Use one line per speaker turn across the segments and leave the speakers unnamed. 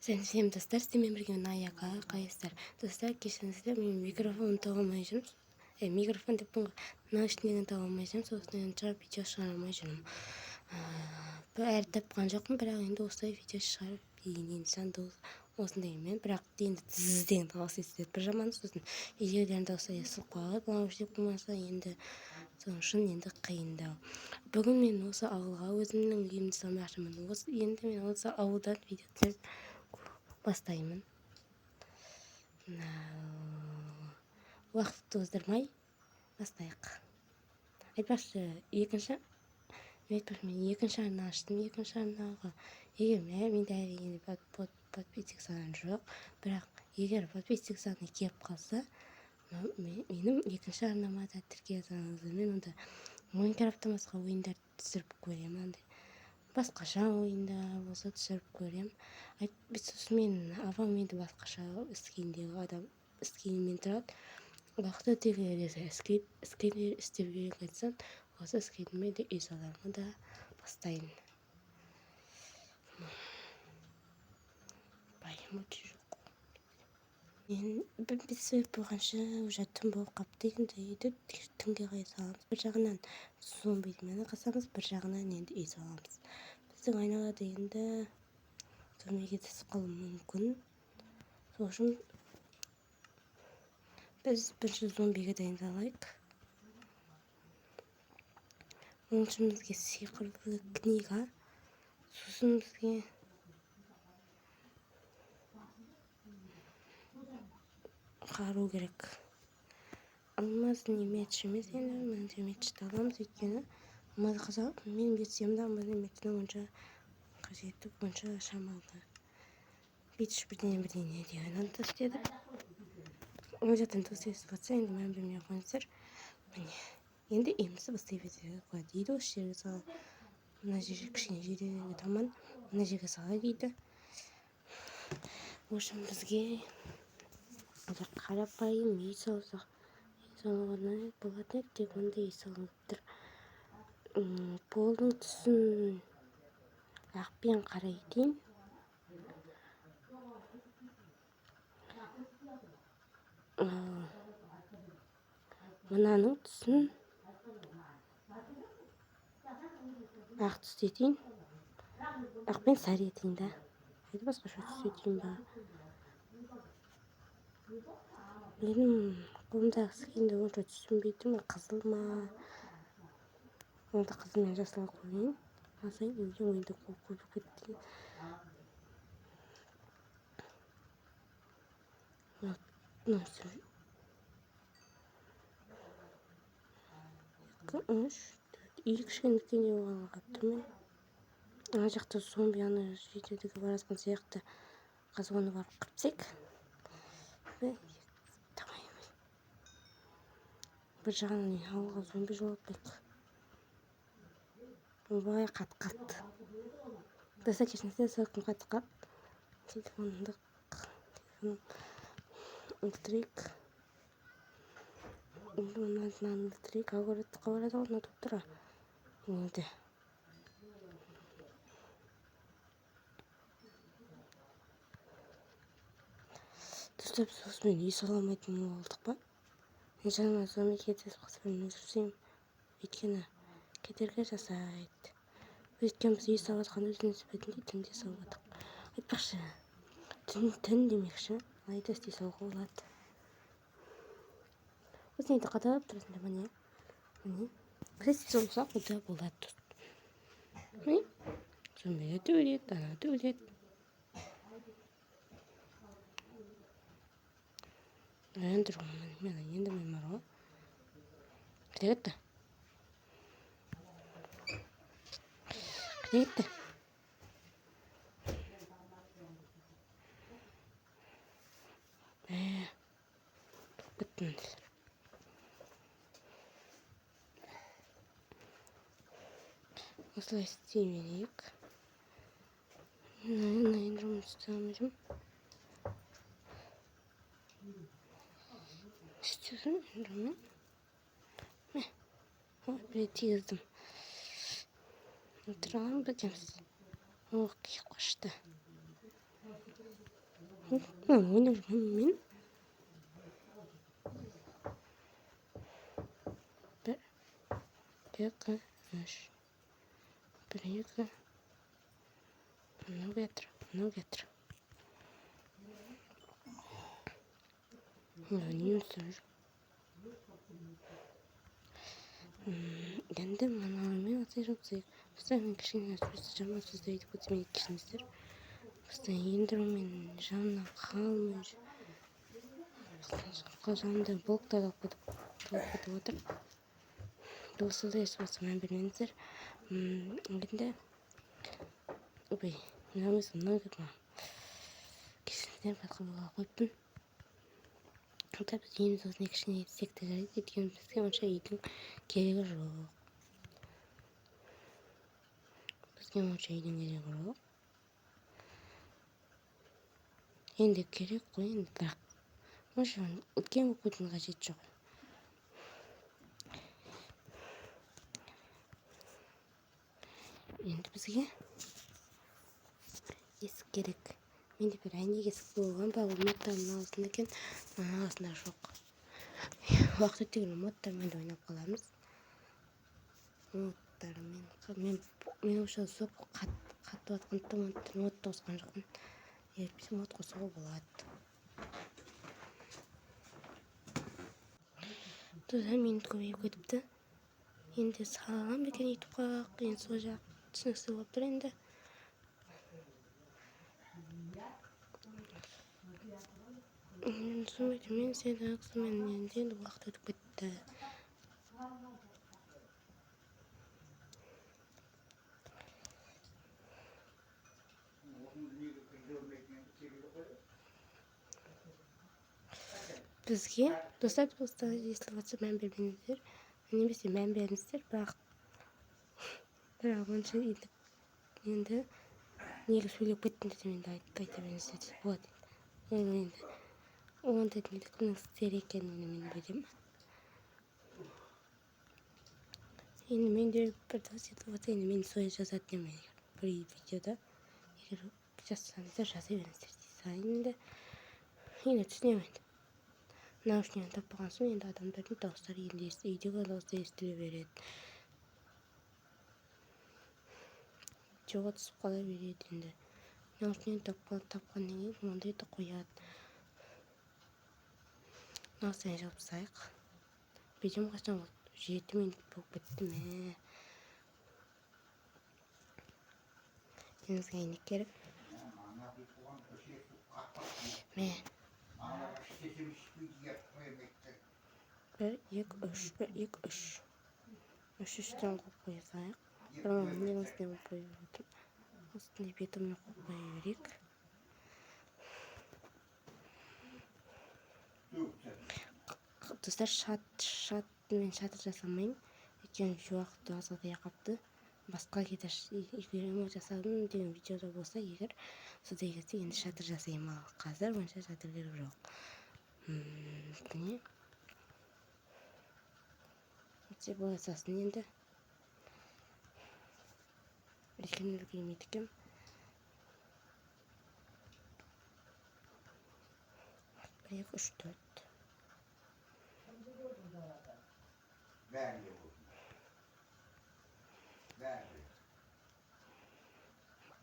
Всем достар, сіздермен бірге Наяға қайыстар. Достар, кешіріңіздер, мен микрофон таба алмай жүрмін. Микрофон деп наушнигін таба алмай жүрмін, сосын шығарып видео шығара алмай жүрмін. Әлі тапқан жоқпын, бірақ енді осылай видео шығарып енді осындаймен, бірақ енді тізіздеген дауыс естіледі бір жаман, сосын видеолердің дауысы естіліп қалады, бұлаңғыш деп қоймаса енді соның үшін енді қиындау. Бүгін мен осы ауылға өзімнің үйімді салмақшымын. Енді мен осы ауылдан видео бастаймын. Уақытты оздырмай бастайық. Айтпақшы, мен екінші арна аштым. Екінші арнаға егер менде әрине подписчик саны жоқ, бірақ егер подписчик саны келіп қалса, менің екінші арнама да тіркеле салыңыздар. Мен онда Майнкрафттан басқа ойындар түсіріп көремін. Басқаша ойындар болса түсіріп көрем. Сосын мен апам енді басқаша скинмен тұрады. Уақыт өте келе скин істеп керек айтсам, осы скинмен де үй саламын да бастайын. Байым өте жоқ. Мен бір сөйіп болғанша уже түн болып қапты, енді үйді түнге қай саламыз. Бір жағынан зомбиден қасамыз, бір жағынан енді үй саламыз. Біздің айналада енді зомбиге түсіп қалуы мүмкін. Сол үшін біз бірінші зомбиге дайындалайық. Оның үшін бізге сиқырлы книга, сосын бізге қару керек. Алмаздың мечі емес, енді мечті аламыз, өйткені алмазды қазақ менің версиямда алмаздың мечінің онша қажеті, онша шамалы. Битіш бірдеңе деген анты істеді. Ол жақтан төсесіп жатса, енді мән бермей қойыңыздар. Енді емісі бастай береді дейді, осы жерге сала. Мына жерге кішкене жерге таман, мына жерге сала дейді. Үшін бізге қарапайым үй салсақ, салғаны болады, тек онда үй салынып тұр. Полдың түсін ақпен қарайтын. Мынаның түсін ақ түс етейін. Ақпен сары етейін да.Айды басқаша түс етейін ба. Менің қолымдағы скинді онша түсінбейтін ме, қызыл ма. Онда қызылмен жасыла қойын. Азай өзің ойында көп кетті. Екі кішкенекене оған қаптырмын. Ана жақта зомби ана жетедігі бар азған сияқты қазуаны барып қырпсек. Бір жағынан ауылға зомби жолатпайық. Бай қат. Доста кешіңізде сылқын қат. Телефоным өлтірейік. Мынан өлтірейік. Алгоритмға барады ғой, ұнатып тұра. Енді. Достап сосын үй саламайтын болдық па? Мен жаңа зомби кетесіп қысымен өшірсем, өйткені кедергі жасайды. Өйткені біз үй салатқан өзіңіз бәтінде түнде салатық. Айтпақшы, түн демекші, алайда істей салуға болады. Осы енді қадалап тұрасында міне. Күресті солсақ бұда болады. Зомбиге төгілет, ана төгілет. Енді мен марға. Кетті. Біттіңіз. Осылай істей берейік. Мен жұмыс істемеймін. Істесін, жүрмін. Бір тегіздім. Отырған бітеміз. Кей қошты. ойнап жүргенмін мен. Бір, екі, үш. Бір, екі. Мынау кетір. Неміз жүр. Енді мыналармен атайын сөзейік. Біздің кішкене сөзді жаман сөзді айтып өтсем кешіріңіздер. Біздің ендірумен жанына қалмай жанында блоктар алып кетіп отыр. Досы ешқайсы мән бермеңіздер. Енді ой, мынау деп кешіріңіздер басқа бола қойыппын. Та біз үйіміз осындай кішкене етсек те жарайды, өйткені бізге онша үйдің керегі жоқ. Енді керек қой, енді бірақ онша үлкен болып кетудің қажеті жоқ. Енді бізге есік керек. Менде бір әйнек есік болған ба, ол модтардың аузында екен, аузында жоқ. Уақыт өте келе модтармен де ойнап қаламыз. Мен осы соқ қатып атқандықтан мод қосқан жоқпын. Ертпесе мод қосуға болады. Тұза минут көбейіп кетіпті. Енді салған бекен ютубқа, енді сол жақ түсініксіз болып тұр енді. Мен сені ақсымен енді уақыт өтіп кетті. Бізге достар естіліп жатса мән бермеңіздер. Немесе мән беріңіздер, бірақ онша енді неге сөйлеп кеттім десем енді айта беріңіздер болады енді. Онда кімнің істер екенін мен білемін. Енді менде бір дос естіліп жатса, енді мен солай жазатын едім бір видеода. Егер жазсаңыздар жаза беріңіздер дейсіз. Енді түсінемін. Наушнигін таппаған соң енді адамдардың дауыстары үйдегі дауыстар естіле береді. Жоға түсіп қала береді енді. Наушнигін тапқаннан кейін ондайды қояды. Осыны жапсайық. Видеом қашан 7 минут болып кетті ме? Еңізге әйнек керек. Мен 1, 2, 3. Үштен қойып қойсайық. Неғын үстіне қойып отыр. Үстіне бетімні қойып қоя берейік. Достар, мен шатыр жасамайын. Өйткені уақыт азғыдай қапты. Басқа кетер егер жасадым деген видеода болса, егер содай кетсе, енді шатыр жасаймын. Ал қазір онша шатыр керек жоқ. Міне. Өтсе боласасын енді. Үлкен үлгеймейді екен. Бір, екі, үш, төрт.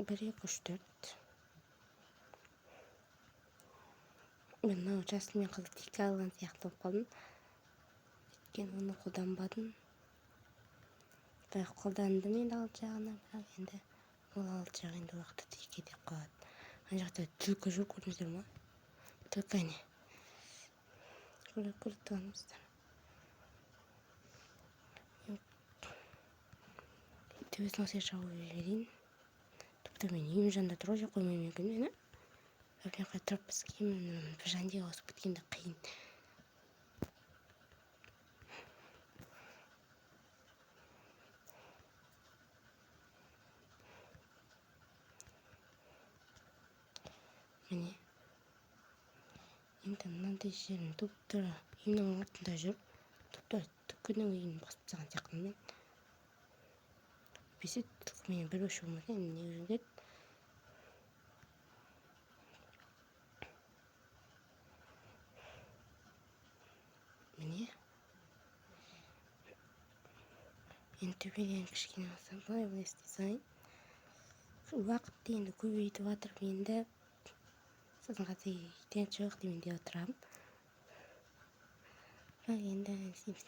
Бір, екі, үш, төрт. Мен мынау жасымен қызды тике алған сияқты болып қалдым. Өйткені оны қолданбадым. Бірақ қолдандым енді алты жағына, бірақ енді ол алты жағы енді уақытты тике деп қалады. Ана жақта түлкі жүр, көрдіңіздер ма? Түлкі әне. Көріп тұрғанымыздар. Төбесін осылай жауып жіберейін. Тіпті мен үйім жанында тұруға қоймаймын екен мені. Мен қатырып бізге бір жандиға ауысып кеткенде қиын. Міне. Енді мынандай жерін тұп-тура үйімнің артында жүріп, тұп-тура түлкінің үйін басып тастаған сияқтымын мен. Бесе түлкі менен бір өші болмаса, енді не жүргеді. төбеден кішкене болса былай істесайын. Уақытты енді көбейтіп жатырмын енді. Сосын қазір ертең жоқ деп отырамын. Бірақ енді істейміз.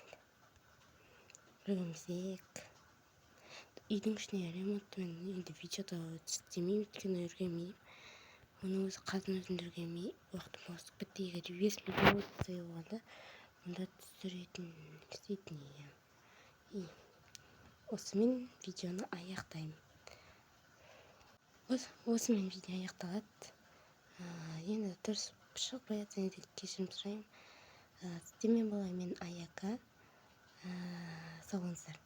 Үргенсек. Үйдің ішіне ремонтпен енді видеода істемеймін, өйткені үргенмеймін. Оның өзі қазір өзімді үргенмей, уақытым ауысып кетті. Егер 5 минут болғанда, онда түсіретін, істейтін едім. Осымен видеоны аяқтаймын. Осымен видео аяқталады. Енді дұрыс шықпай жатса енді кешірім сұраймын. Сіздермен болған мен Аяка. Сау болыңыздар.